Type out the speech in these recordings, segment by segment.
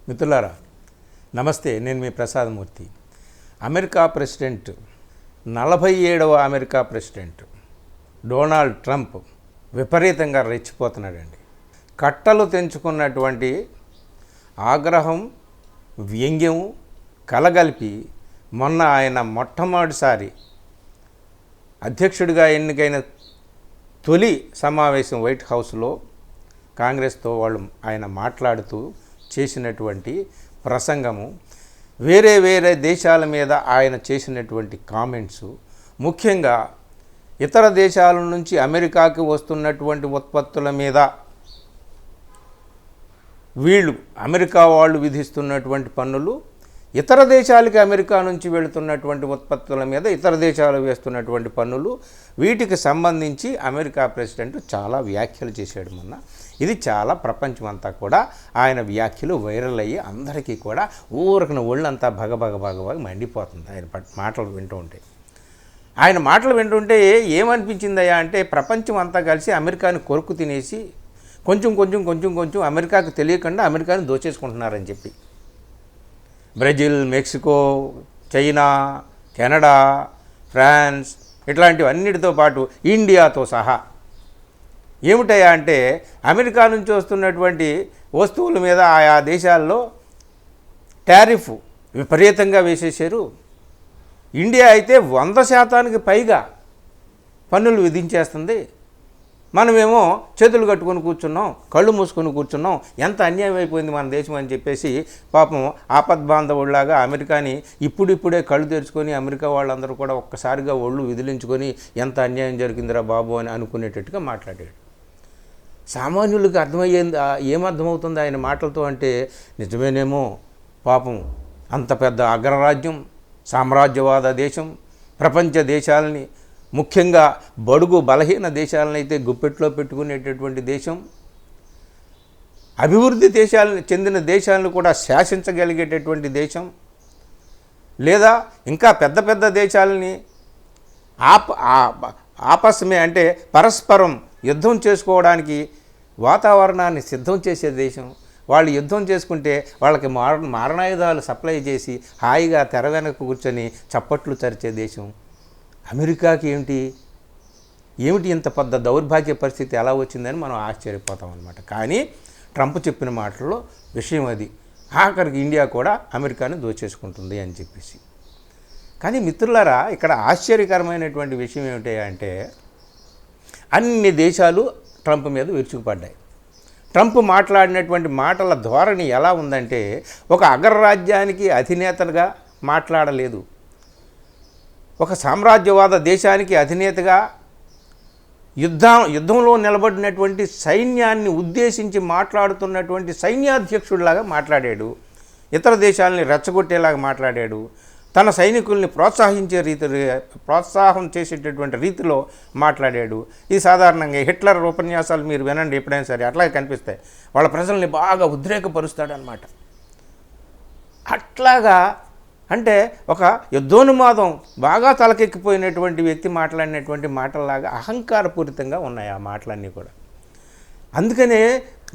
మిత్రులారా నమస్తే, నేను మీ ప్రసాదమూర్తి. అమెరికా ప్రెసిడెంట్ 47వ అమెరికా ప్రెసిడెంట్ డొనాల్డ్ ట్రంప్ విపరీతంగా రెచ్చిపోతున్నాడండి. కట్టలు తెంచుకున్నటువంటి ఆగ్రహం, వ్యంగ్యం కలగలిపి మొన్న ఆయన మొట్టమొదటిసారి అధ్యక్షుడిగా ఎన్నికైన తొలి సమావేశం వైట్ హౌస్లో కాంగ్రెస్తో ఆయన మాట్లాడుతూ చేసినటువంటి ప్రసంగము, వేరే దేశాల మీద ఆయన చేసినటువంటి కామెంట్స్, ముఖ్యంగా ఇతర దేశాల నుంచి అమెరికాకి వస్తున్నటువంటి ఉత్పత్తుల మీద అమెరికా వాళ్ళు విధిస్తున్నటువంటి పన్నులు, ఇతర దేశాలకి అమెరికా నుంచి వెళుతున్నటువంటి ఉత్పత్తుల మీద ఇతర దేశాలు వేస్తున్నటువంటి పన్నులు, వీటికి సంబంధించి అమెరికా ప్రెసిడెంట్ చాలా వ్యాఖ్యలు చేశాడు మొన్న. ఇది చాలా ప్రపంచమంతా కూడా ఆయన వ్యాఖ్యలు వైరల్ అయ్యి అందరికీ కూడా ఊరకన ఒళ్ళంతా భగభగ మండిపోతుంది ఆయన మాటలు వింటూ ఉంటే. ఆయన మాటలు వింటుంటే ఏమనిపించిందయ్యా అంటే, ప్రపంచం అంతా కలిసి అమెరికాని కొరుకు తినేసి కొంచెం అమెరికాకు తెలియకుండా అమెరికాని దోచేసుకుంటున్నారని చెప్పి, Brazil, Mexico, China, Canada, France ఇట్లాంటివన్నిటితో పాటు ఇండియాతో సహా ఏమిటయ్యా అంటే, అమెరికా నుంచి వస్తున్నటువంటి వస్తువుల మీద ఆయా దేశాల్లో టారిఫ్ విపరీతంగా వేసేశారు. ఇండియా అయితే 100% పైగా పన్నులు విధించేస్తుంది. మనమేమో చేతులు కట్టుకొని కూర్చున్నాం, కళ్ళు మూసుకొని కూర్చున్నాం. ఎంత అన్యాయం అయిపోయింది మన దేశం అని చెప్పేసి పాపం ఆపద్బాంధవుడిలాగా అమెరికాని ఇప్పుడిప్పుడే కళ్ళు తెరుచుకొని అమెరికా వాళ్ళందరూ కూడా ఒక్కసారిగా ఒళ్ళు విదిలించుకొని ఎంత అన్యాయం జరిగిందిరా బాబు అని అనుకునేటట్టుగా మాట్లాడాడు. సామాన్యులకు ఏమర్థమవుతుంది ఆయన మాటలతో అంటే, నిజమేనేమో పాపం అంత పెద్ద అగ్రరాజ్యం, సామ్రాజ్యవాద దేశం, ప్రపంచ దేశాలని, ముఖ్యంగా బడుగు బలహీన దేశాలనైతే గుప్పెట్లో పెట్టుకునేటటువంటి దేశం, అభివృద్ధి చెందిన దేశాలను కూడా శాసించగలిగేటటువంటి దేశం, లేదా ఇంకా పెద్ద దేశాలని ఆపస్మే అంటే పరస్పరం యుద్ధం చేసుకోవడానికి వాతావరణాన్ని సిద్ధం చేసే దేశం. వాళ్ళు యుద్ధం చేసుకుంటే వాళ్ళకి మారణాయుధాలు సప్లై చేసి హాయిగా తెర వెనక కూర్చొని చప్పట్లు చరిచే దేశం అమెరికాకి ఏమిటి ఇంత పెద్ద దౌర్భాగ్య పరిస్థితి ఎలా వచ్చిందని మనం ఆశ్చర్యపోతాం అన్నమాట. కానీ ట్రంప్ చెప్పిన మాటల్లో విషయం అది. ఆఖరికి ఇండియా కూడా అమెరికాని దోచేసుకుంటుంది అని చెప్పేసి. కానీ మిత్రులారా, ఇక్కడ ఆశ్చర్యకరమైనటువంటి విషయం ఏమిటి అంటే, అన్ని దేశాలు ట్రంప్ మీద విరుచుకుపడ్డాయి. ట్రంప్ మాట్లాడినటువంటి మాటల ధోరణి ఎలా ఉందంటే, ఒక అగ్రరాజ్యానికి అధినేతగా మాట్లాడలేదు, ఒక సామ్రాజ్యవాద దేశానికి అధినేతగా యుద్ధంలో నిలబడినటువంటి సైన్యాన్ని ఉద్దేశించి మాట్లాడుతున్నటువంటి సైన్యాధ్యక్షుడిలాగా మాట్లాడాడు. ఇతర దేశాలని రెచ్చగొట్టేలాగా మాట్లాడాడు. తన సైనికుల్ని ప్రోత్సాహం చేసేటటువంటి రీతిలో మాట్లాడాడు. ఇది సాధారణంగా హిట్లర్ ఉపన్యాసాలు మీరు వినండి ఎప్పుడైనా సరే అట్లాగే కనిపిస్తాయి. వాళ్ళ ప్రజల్ని బాగా ఉద్రేకపరుస్తాడనమాట. అట్లాగా అంటే ఒక యుద్ధోన్మాదం బాగా తలకెక్కిపోయినటువంటి వ్యక్తి మాట్లాడినటువంటి మాటల్లాగా అహంకారపూరితంగా ఉన్నాయి ఆ మాటలన్నీ కూడా. అందుకనే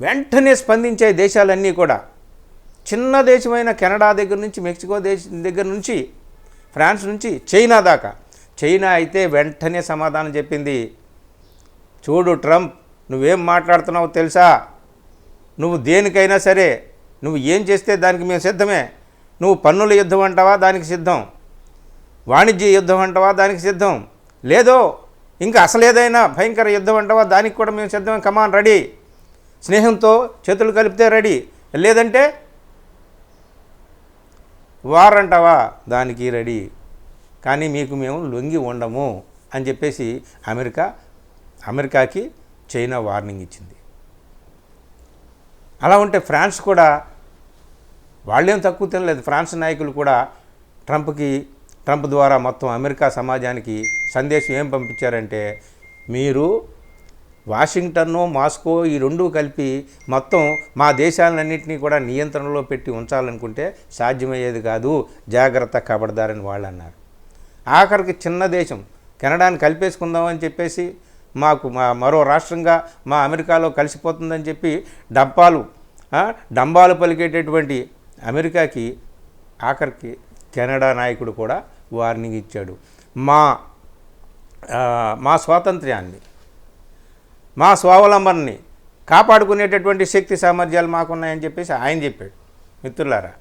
వెంటనే స్పందించే దేశాలన్నీ కూడా, చిన్న దేశమైన కెనడా దగ్గర నుంచి, మెక్సికో దేశం దగ్గర నుంచి, ఫ్రాన్స్ నుంచి చైనా దాకా. చైనా అయితే వెంటనే సమాధానం చెప్పింది, చూడు ట్రంప్, నువ్వేం మాట్లాడుతున్నావో తెలుసా? నువ్వు దేనికైనా సరే నువ్వు ఏం చేస్తే దానికి మేము సిద్ధమే. నువ్వు పన్నుల యుద్ధం అంటావా, దానికి సిద్ధం. వాణిజ్య యుద్ధం అంటావా, దానికి సిద్ధం. లేదో ఇంకా అసలేదైనా భయంకర యుద్ధం అంటావా, దానికి కూడా మేము సిద్ధమే. కమాన్, రెడీ. స్నేహంతో చేతులు కలిపితే రెడీ. లేదంటే వార్ అంటావా, దానికి రెడీ. కానీ మీకు మేము లొంగి ఉండము అని చెప్పేసి అమెరికాకి చైనా వార్నింగ్ ఇచ్చింది. అలా ఉంటే ఫ్రాన్స్ కూడా వాళ్ళేం తక్కువ తినలేదు. ఫ్రాన్స్ నాయకులు కూడా ట్రంప్ ద్వారా మొత్తం అమెరికా సమాజానికి సందేశం ఏం పంపించారంటే, మీరు వాషింగ్టన్, మాస్కో ఈ రెండు కలిపి మొత్తం మా దేశాలన్నింటినీ కూడా నియంత్రణలో పెట్టి ఉంచాలనుకుంటే సాధ్యమయ్యేది కాదు, జాగ్రత్త, ఖబర్దారని వాళ్ళు అన్నారు. ఆఖరికి చిన్న దేశం కెనడాని కలిపేసుకుందామని చెప్పేసి మరో రాష్ట్రంగా అమెరికాలో కలిసిపోతుందని చెప్పి డంబాలు పలికేటటువంటి అమెరికాకి ఆఖరికి కెనడా నాయకుడు కూడా వార్నింగ్ ఇచ్చాడు. మా స్వాతంత్ర్యాన్ని, మా స్వావలంబనని కాపాడుకునేటటువంటి శక్తి సామర్థ్యాలు మాకున్నాయని చెప్పేసి ఆయన చెప్పాడు. మిత్రులారా,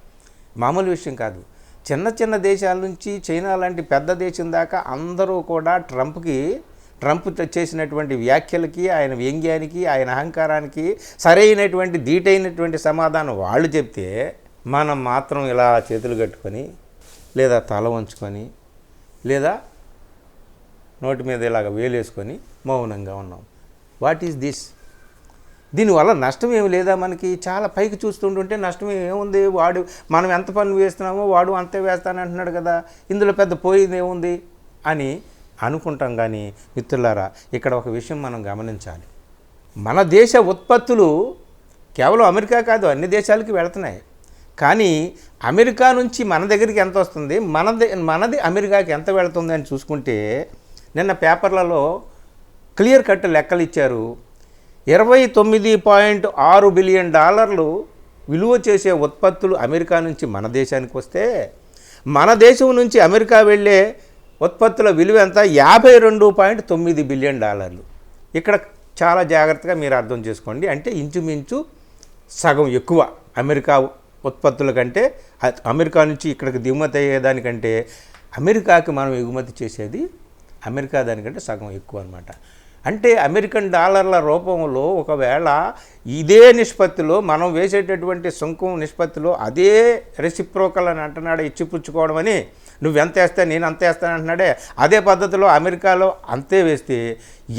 మామూలు విషయం కాదు. చిన్న చిన్న దేశాల నుంచి చైనా లాంటి పెద్ద దేశం దాకా అందరూ కూడా ట్రంప్ చేసినటువంటి వ్యాఖ్యలకి, ఆయన వ్యంగ్యానికి, ఆయన అహంకారానికి సరైనటువంటి ధీటైనటువంటి సమాధానం వాళ్ళు చెప్తే, మనం మాత్రం ఇలా చేతులు కట్టుకొని, లేదా తల వంచుకొని, లేదా నోటి మీద ఇలాగ వేలేసుకొని మౌనంగా ఉన్నాం. What is this? దీనివల్ల నష్టం ఏమి లేదా మనకి? చాలా పైకి చూస్తుంటుంటే నష్టం ఏముంది? మనం ఎంత పన్ను వేస్తున్నామో వాడు అంతే వేస్తానంటున్నాడు కదా, ఇందులో పెద్ద పోయింది ఏముంది అని అనుకుంటాం. కానీ మిత్రులారా, ఇక్కడ ఒక విషయం మనం గమనించాలి. మన దేశ ఉత్పత్తులు కేవలం అమెరికా కాదు, అన్ని దేశాలకి వెళుతున్నాయి. కానీ అమెరికా నుంచి మన దగ్గరికి ఎంత వస్తుంది, మనది అమెరికాకి ఎంత వెళుతుంది అని చూసుకుంటే, నిన్న పేపర్లలో క్లియర్ కట్ లెక్కలు ఇచ్చారు. $29.6 బిలియన్ విలువ చేసే ఉత్పత్తులు అమెరికా నుంచి మన దేశానికి వస్తే, మన దేశం నుంచి అమెరికా వెళ్ళే ఉత్పత్తుల విలువ ఎంత? $52.9 బిలియన్. ఇక్కడ చాలా జాగ్రత్తగా మీరు అర్థం చేసుకోండి. అంటే ఇంచుమించు సగం ఎక్కువ అమెరికా ఉత్పత్తుల కంటే, అమెరికా నుంచి ఇక్కడికి దిగుమతి అయ్యేదానికంటే అమెరికాకి మనం ఎగుమతి చేసేది అమెరికా దానికంటే సగం ఎక్కువ అన్నమాట. అంటే అమెరికన్ డాలర్ల రూపంలో ఒకవేళ ఇదే నిష్పత్తిలో మనం వేసేటటువంటి సుంకం నిష్పత్తిలో అదే రెసిప్రోకల్ అని అంటున్నాడే, ఇచ్చిపుచ్చుకోవడం అని, నువ్వెంత వేస్తే నేను అంత వేస్తాను అంటున్నాడే, అదే పద్ధతిలో అమెరికాలో అంతే వేస్తే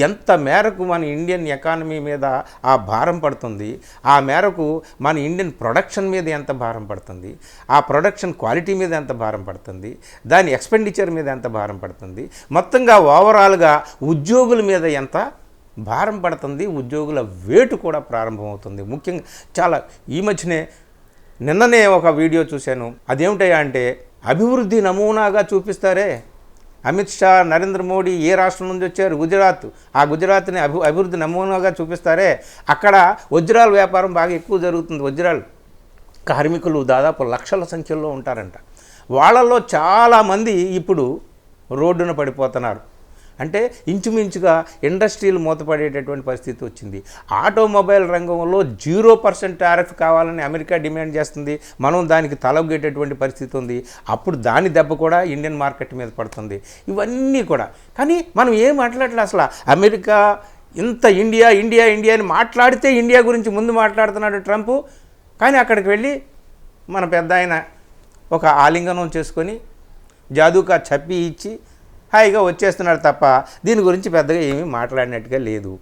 ఎంత మేరకు మన ఇండియన్ ఎకానమీ మీద ఆ భారం పడుతుంది, ఆ మేరకు మన ఇండియన్ ప్రొడక్షన్ మీద ఎంత భారం పడుతుంది, ఆ ప్రొడక్షన్ క్వాలిటీ మీద ఎంత భారం పడుతుంది, దాని ఎక్స్పెండిచర్ మీద ఎంత భారం పడుతుంది, మొత్తంగా ఓవరాల్గా ఉద్యోగుల మీద ఎంత భారం పడుతుంది, ఉద్యోగుల వేటు కూడా ప్రారంభమవుతుంది. ముఖ్యంగా చాలా ఈ మధ్యనే నిన్ననే ఒక వీడియో చూశాను. అదేమిటయ్యా అంటే, అభివృద్ధి నమూనాగా చూపిస్తారే, అమిత్ షా, నరేంద్ర మోడీ ఏ రాష్ట్రం నుంచి వచ్చారు? గుజరాత్. ఆ గుజరాత్ని అభివృద్ధి నమూనాగా చూపిస్తారే, అక్కడ వజ్రాల వ్యాపారం బాగా ఎక్కువ జరుగుతుంది. వజ్రాలు కార్మికులు దాదాపు లక్షల సంఖ్యలో ఉంటారంట. వాళ్ళల్లో చాలామంది ఇప్పుడు రోడ్డున పడిపోతున్నారు. అంటే ఇంచుమించుగా ఇండస్ట్రీలు మూతపడేటటువంటి పరిస్థితి వచ్చింది. ఆటోమొబైల్ రంగంలో 0% టారిఫ్ కావాలని అమెరికా డిమాండ్ చేస్తుంది. మనం దానికి తలొగ్గేటటువంటి పరిస్థితి ఉంది. అప్పుడు దాని దెబ్బ కూడా ఇండియన్ మార్కెట్ మీద పడుతుంది. ఇవన్నీ కూడా. కానీ మనం ఏం మాట్లాడలేదు అసలు. అమెరికా ఇంత ఇండియా ఇండియా ఇండియా అని మాట్లాడితే ఇండియా గురించి ముందు మాట్లాడుతున్నాడు ట్రంప్. కానీ అక్కడికి వెళ్ళి మన పెద్ద ఆయన ఒక ఆలింగనం చేసుకొని జాదూకా చప్పి ఇచ్చి హాయిగా వచ్చేస్తున్నాడు తప్ప దీని గురించి పెద్దగా ఏమీ మాట్లాడినట్టుగా లేదు.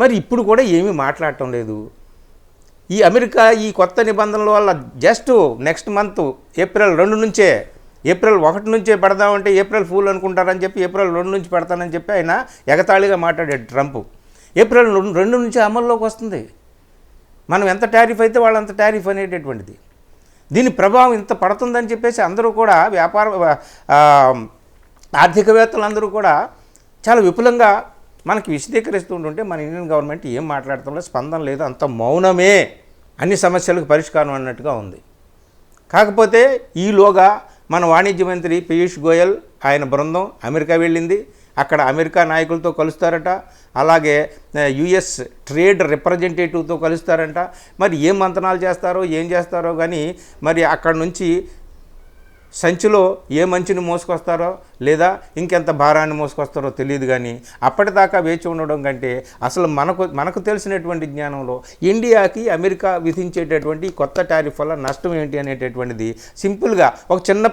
మరి ఇప్పుడు కూడా ఏమీ మాట్లాడటం లేదు. ఈ అమెరికా ఈ కొత్త నిబంధనల వల్ల జస్ట్ నెక్స్ట్ మంత్ ఏప్రిల్ 1 నుంచే పెడదామంటే ఏప్రిల్ ఫూల్ అనుకుంటారని చెప్పి ఏప్రిల్ 2 నుంచి పెడతానని చెప్పి ఆయన ఎగతాళిగా మాట్లాడాడు ట్రంప్. ఏప్రిల్ 2 నుంచి అమల్లోకి వస్తుంది. మనం ఎంత టారిఫ్ అయితే వాళ్ళంత టారిఫ్ అనేటటువంటిది. దీని ప్రభావం ఇంత పడుతుందని చెప్పేసి అందరూ కూడా ఆర్థికవేత్తలందరూ కూడా చాలా విపులంగా మనకి విశదీకరిస్తూ ఉంటుంటే మన ఇండియన్ గవర్నమెంట్ ఏం మాట్లాడటంలో స్పందన లేదు. అంత మౌనమే అన్ని సమస్యలకు పరిష్కారం అన్నట్టుగా ఉంది. కాకపోతే ఈలోగా మన వాణిజ్య మంత్రి పీయూష్ గోయల్ ఆయన బృందం అమెరికా వెళ్ళింది. అక్కడ అమెరికా నాయకులతో కలుస్తారట. అలాగే యుఎస్ ట్రేడ్ రిప్రజెంటేటివ్తో కలుస్తారంట. మరి ఏం మంతనాలు చేస్తారో ఏం చేస్తారో కానీ మరి అక్కడ నుంచి సంచిలో ఏ మంచిని మోసుకొస్తారో లేదా ఇంకెంత భారాన్ని మోసుకొస్తారో తెలియదు. కానీ అప్పటిదాకా వేచి ఉండడం కంటే అసలు మనకు తెలిసినటువంటి జ్ఞానంలో ఇండియాకి అమెరికా విధించేటటువంటి కొత్త టారిఫ్ వల్ల నష్టం ఏంటి అనేటటువంటిది సింపుల్గా ఒక చిన్న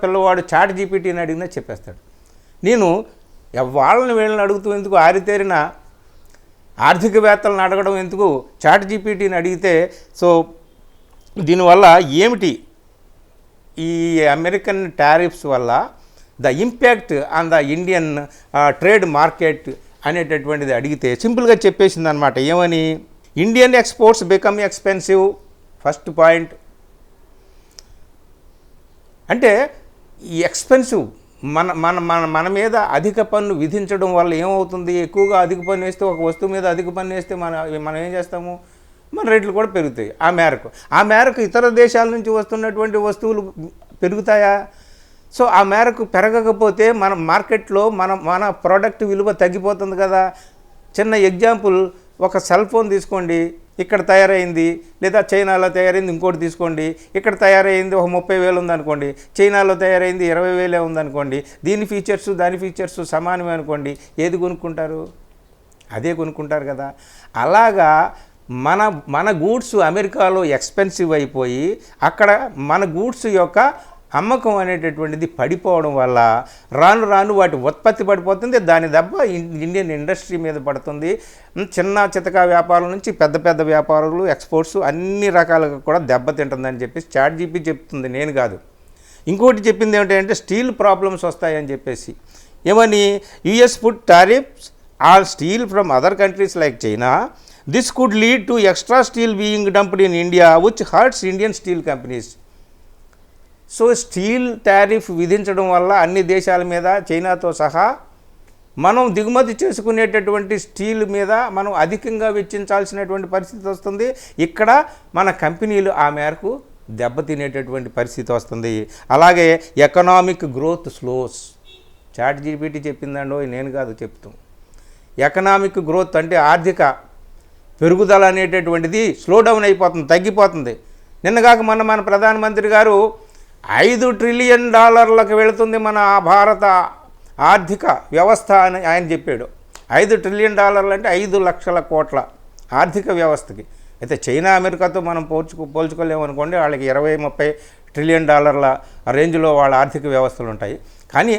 పిల్లవాడు చాట్ జీపీటీని అడిగినా చెప్పేస్తాడు. నేను వీళ్ళని అడుగుతూ ఎందుకు, ఆరితేరిన ఆర్థికవేత్తలను అడగడం ఎందుకు, చాట్ జీపీటీని అడిగితే సో దీనివల్ల ఏమిటి ఈ అమెరికన్ టారిఫ్స్ వల్ల the impact on the Indian trade market అనేటటువంటిది అడిగితే సింపుల్గా చెప్పేసింది అనమాట. ఏమని, Indian exports become expensive. First point అంటే ఈ ఎక్స్పెన్సివ్ మన మీద అధిక పన్ను విధించడం వల్ల ఏమవుతుంది, ఎక్కువగా అధిక పన్ను వేస్తే ఒక వస్తువు మీద అధిక పన్ను వేస్తే మనం ఏం చేస్తాము, మన రేట్లు కూడా పెరుగుతాయి. ఆ మేరకు ఇతర దేశాల నుంచి వస్తున్నటువంటి వస్తువులు పెరుగుతాయా? సో ఆ మేరకు పెరగకపోతే మన మార్కెట్లో మన ప్రోడక్ట్ విలువ తగ్గిపోతుంది కదా. చిన్న ఎగ్జాంపుల్, ఒక సెల్ ఫోన్ తీసుకోండి, ఇక్కడ తయారైంది, లేదా చైనాలో తయారైంది ఇంకోటి తీసుకోండి, ఇక్కడ తయారైంది ఒక 30,000 ఉందనుకోండి, చైనాలో తయారైంది 20,000 ఉందనుకోండి, దాని ఫీచర్స్ సమానమే అనుకోండి, ఏది కొనుక్కుంటారు? అదే కొనుక్కుంటారు కదా. అలాగా మన గూడ్స్ అమెరికాలో ఎక్స్పెన్సివ్ అయిపోయి అక్కడ మన గూడ్స్ యొక్క అమ్మకం అనేటటువంటిది పడిపోవడం వల్ల రాను రాను వాటి ఉత్పత్తి పడిపోతుంది. దాని దెబ్బ ఇండియన్ ఇండస్ట్రీ మీద పడుతుంది. చిన్న చితకా వ్యాపారం నుంచి పెద్ద పెద్ద వ్యాపారాలు, ఎక్స్పోర్ట్స్ అన్ని రకాలుగా కూడా దెబ్బతింటుందని చెప్పేసి ChatGPT చెప్తుంది, నేను కాదు. ఇంకోటి చెప్పింది ఏమిటంటే స్టీల్ ప్రాబ్లమ్స్ వస్తాయని చెప్పేసి. ఏమని? US put tariffs on steel from other countries like China. This could lead to extra steel being dumped in India which hurts Indian steel companies. So steel tariff విధించడం వల్ల అన్ని దేశాల మీద, చైనాతో సహా, మనం దిగుమతి చేసుకునేటటువంటి స్టీల్ మీద మనం అధికంగా వెచ్చించాల్సినటువంటి పరిస్థితి వస్తుంది. ఇక్కడ మన కంపెనీలు ఆ మేరకు దెబ్బతినేటటువంటి పరిస్థితి వస్తుంది. అలాగే ఎకనామిక్ గ్రోత్ స్లోస్. ChatGPT చెప్పిందండో, నేను కాదు చెప్తాం. ఎకనామిక్ గ్రోత్ అంటే ఆర్థిక పెరుగుదల అనేటటువంటిది స్లో డౌన్ అయిపోతుంది, తగ్గిపోతుంది. నిన్నగాక మన ప్రధానమంత్రి గారు $5 ట్రిలియన్ వెళుతుంది మన భారత ఆర్థిక వ్యవస్థ అని ఆయన చెప్పాడు. $5 ట్రిలియన్ అంటే 5 లక్షల కోట్ల ఆర్థిక వ్యవస్థకి. అయితే చైనా అమెరికాతో మనం పోల్చుకోలేమనుకోండి, వాళ్ళకి 20-30 ట్రిలియన్ రేంజ్లో వాళ్ళ ఆర్థిక వ్యవస్థలు ఉంటాయి. కానీ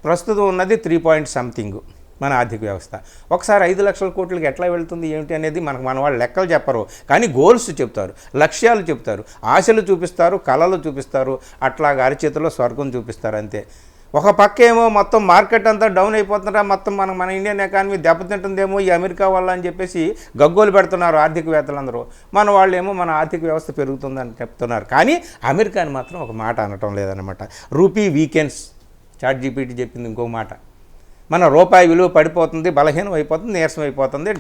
ప్రస్తుతం ఉన్నది 3 మన ఆర్థిక వ్యవస్థ. ఒకసారి 5 లక్షల కోట్లకి ఎట్లా వెళ్తుంది ఏమిటి అనేది మన వాళ్ళు లెక్కలు చెప్పరు, కానీ గోల్స్ చెప్తారు, లక్ష్యాలు చెప్తారు, ఆశలు చూపిస్తారు, కళలు చూపిస్తారు, అట్లాగా అరిచేతిలో స్వర్గం చూపిస్తారు అంతే. ఒక పక్క ఏమో మొత్తం మార్కెట్ అంతా డౌన్ అయిపోతుందా, మొత్తం మన ఇండియన్ ఎకానమీ దెబ్బతింటుందేమో ఈ అమెరికా వల్ల అని చెప్పేసి గగ్గోలు పెడుతున్నారు ఆర్థికవేత్తలందరూ. మన వాళ్ళు ఏమో మన ఆర్థిక వ్యవస్థ పెరుగుతుందని చెప్తున్నారు, కానీ అమెరికాని మాత్రం ఒక మాట అనటం లేదన్నమాట. Rupee weekends. ChatGPT చెప్పింది ఇంకో మాట. మన రూపాయి విలువ పడిపోతుంది, బలహీనం అయిపోతుంది, నీరసం అయిపోతుంది,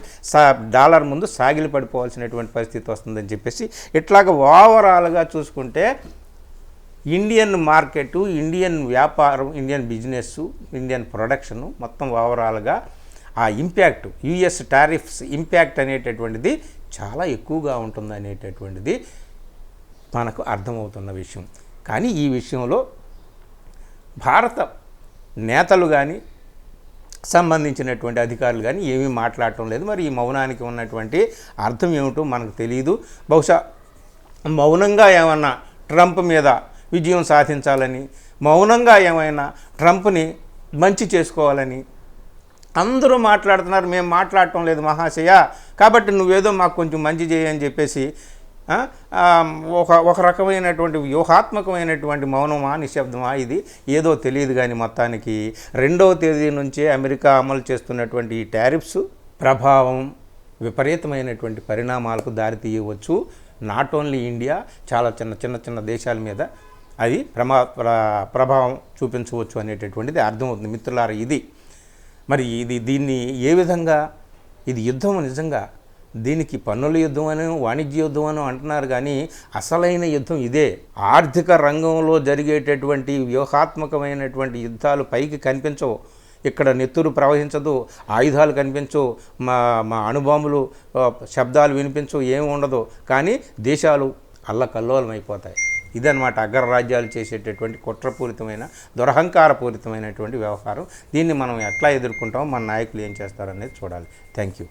డాలర్ ముందు సాగిలి పడిపోవాల్సినటువంటి పరిస్థితి వస్తుందని చెప్పేసి. ఇట్లాగ ఓవరాల్గా చూసుకుంటే ఇండియన్ మార్కెట్, ఇండియన్ వ్యాపారం, ఇండియన్ బిజినెస్, ఇండియన్ ప్రొడక్షను మొత్తం ఓవరాల్గా ఆ ఇంపాక్ట్, యుఎస్ టారిఫ్స్ ఇంపాక్ట్ అనేటటువంటిది చాలా ఎక్కువగా ఉంటుంది అనేటటువంటిది మనకు అర్థమవుతున్న విషయం. కానీ ఈ విషయంలో భారత నేతలు కానీ, సంబంధించినటువంటి అధికారులు కానీ ఏమీ మాట్లాడటం లేదు. మరి ఈ మౌనానికి ఉన్నటువంటి అర్థం ఏమిటో మనకు తెలియదు. బహుశా మౌనంగా ఏమన్నా ట్రంప్ మీద విజయం సాధించాలని, మౌనంగా ఏమైనా ట్రంప్ని మంచి చేసుకోవాలని అందరూ మాట్లాడుతున్నారు. మేము మాట్లాడటం లేదు మహాశయ, కాబట్టి నువ్వేదో మాకు కొంచెం మంచి చేయని చెప్పేసి ఒక రకమైనటువంటి వ్యూహాత్మకమైనటువంటి మౌనమా, నిశ్శబ్దమా, ఇది ఏదో తెలియదు. కానీ మొత్తానికి 2వ తేదీ నుంచే అమెరికా అమలు చేస్తున్నటువంటి ఈ టారిఫ్స్ ప్రభావం విపరీతమైనటువంటి పరిణామాలకు దారితీయవచ్చు. నాట్ ఓన్లీ ఇండియా, చాలా చిన్న దేశాల మీద అది ప్రభావం చూపించవచ్చు అనేటటువంటిది అర్థమవుతుంది మిత్రులారా. ఇది మరి దీన్ని ఏ విధంగా, ఇది యుద్ధం నిజంగా, దీనికి పన్నుల యుద్ధం అని, వాణిజ్య యుద్ధం అని అంటున్నారు, కానీ అసలైన యుద్ధం ఇదే. ఆర్థిక రంగంలో జరిగేటటువంటి వ్యూహాత్మకమైనటువంటి యుద్ధాలు పైకి కనిపించవు. ఇక్కడ నెత్తురు ప్రవహించదు, ఆయుధాలు కనిపించవు, మా అణుబాంబులు శబ్దాలు వినిపించవు, ఏమి ఉండదు, కానీ దేశాలు అల్లకల్లోలమైపోతాయి. ఇదన్నమాట అగ్రరాజ్యాలు చేసేటటువంటి కుట్రపూరితమైన, దురహంకారపూరితమైనటువంటి వ్యవహారం. దీన్ని మనం ఎట్లా ఎదుర్కొంటామో, మన నాయకులు ఏం చేస్తారనేది చూడాలి. Thank you.